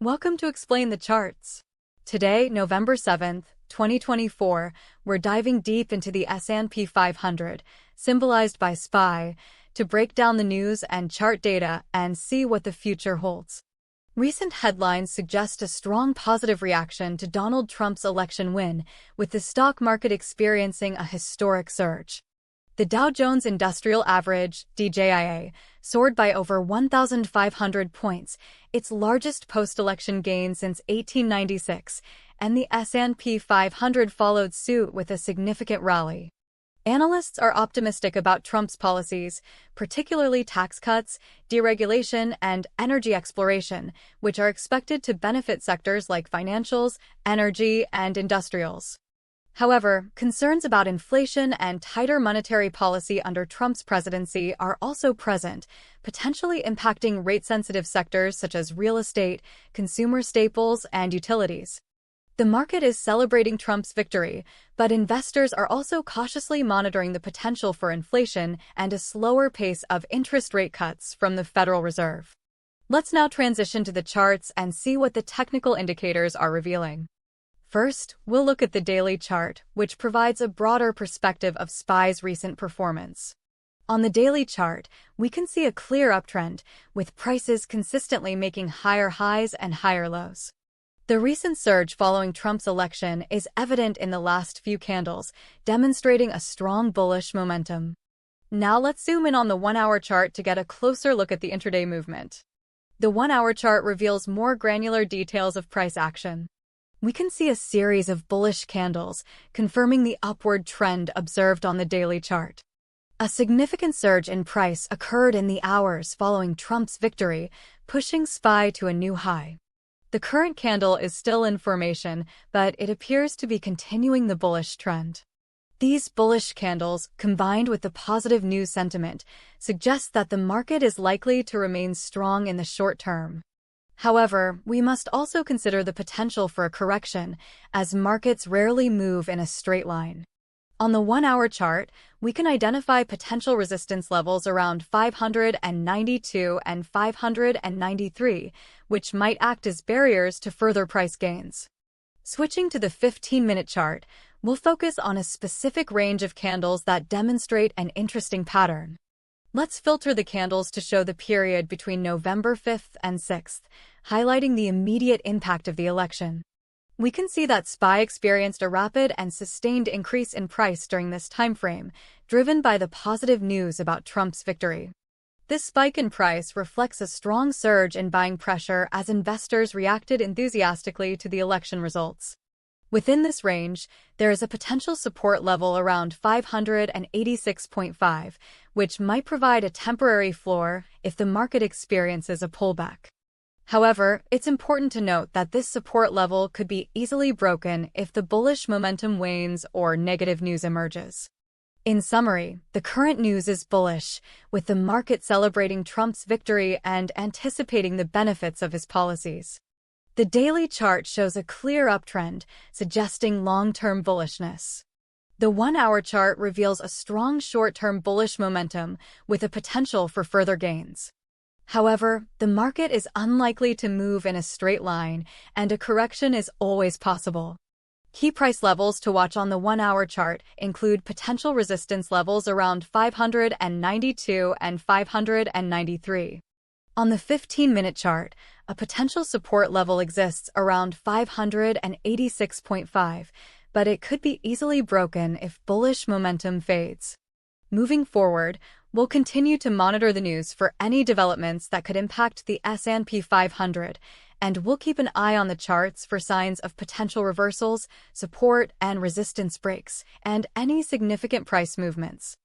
Welcome to Explain the Charts. Today, November 7th, 2024, we're diving deep into the S&P 500, symbolized by SPY, to break down the news and chart data and see what the future holds. Recent headlines suggest a strong positive reaction to Donald Trump's election win, with the stock market experiencing a historic surge. The Dow Jones Industrial Average, DJIA, soared by over 1,500 points, its largest post-election gain since 1896, and the S&P 500 followed suit with a significant rally. Analysts are optimistic about Trump's policies, particularly tax cuts, deregulation, and energy exploration, which are expected to benefit sectors like financials, energy, and industrials. However, concerns about inflation and tighter monetary policy under Trump's presidency are also present, potentially impacting rate-sensitive sectors such as real estate, consumer staples, and utilities. The market is celebrating Trump's victory, but investors are also cautiously monitoring the potential for inflation and a slower pace of interest rate cuts from the Federal Reserve. Let's now transition to the charts and see what the technical indicators are revealing. First, we'll look at the daily chart, which provides a broader perspective of SPY's recent performance. On the daily chart, we can see a clear uptrend, with prices consistently making higher highs and higher lows. The recent surge following Trump's election is evident in the last few candles, demonstrating a strong bullish momentum. Now let's zoom in on the 1-hour chart to get a closer look at the intraday movement. The 1-hour chart reveals more granular details of price action. We can see a series of bullish candles, confirming the upward trend observed on the daily chart. A significant surge in price occurred in the hours following Trump's victory, pushing SPY to a new high. The current candle is still in formation, but it appears to be continuing the bullish trend. These bullish candles, combined with the positive news sentiment, suggest that the market is likely to remain strong in the short term. However, we must also consider the potential for a correction, as markets rarely move in a straight line. On the 1-hour chart, we can identify potential resistance levels around 592 and 593, which might act as barriers to further price gains. Switching to the 15-minute chart, we'll focus on a specific range of candles that demonstrate an interesting pattern. Let's filter the candles to show the period between November 5th and 6th, highlighting the immediate impact of the election. We can see that SPY experienced a rapid and sustained increase in price during this timeframe, driven by the positive news about Trump's victory. This spike in price reflects a strong surge in buying pressure as investors reacted enthusiastically to the election results. Within this range, there is a potential support level around 586.5, which might provide a temporary floor if the market experiences a pullback. However, it's important to note that this support level could be easily broken if the bullish momentum wanes or negative news emerges. In summary, the current news is bullish, with the market celebrating Trump's victory and anticipating the benefits of his policies. The daily chart shows a clear uptrend, suggesting long-term bullishness. The 1-hour chart reveals a strong short-term bullish momentum with a potential for further gains. However, the market is unlikely to move in a straight line, and a correction is always possible. Key price levels to watch on the 1-hour chart include potential resistance levels around 592 and 593. On the 15-minute chart, a potential support level exists around 586.5, but it could be easily broken if bullish momentum fades. Moving forward, we'll continue to monitor the news for any developments that could impact the S&P 500, and we'll keep an eye on the charts for signs of potential reversals, support and resistance breaks, and any significant price movements.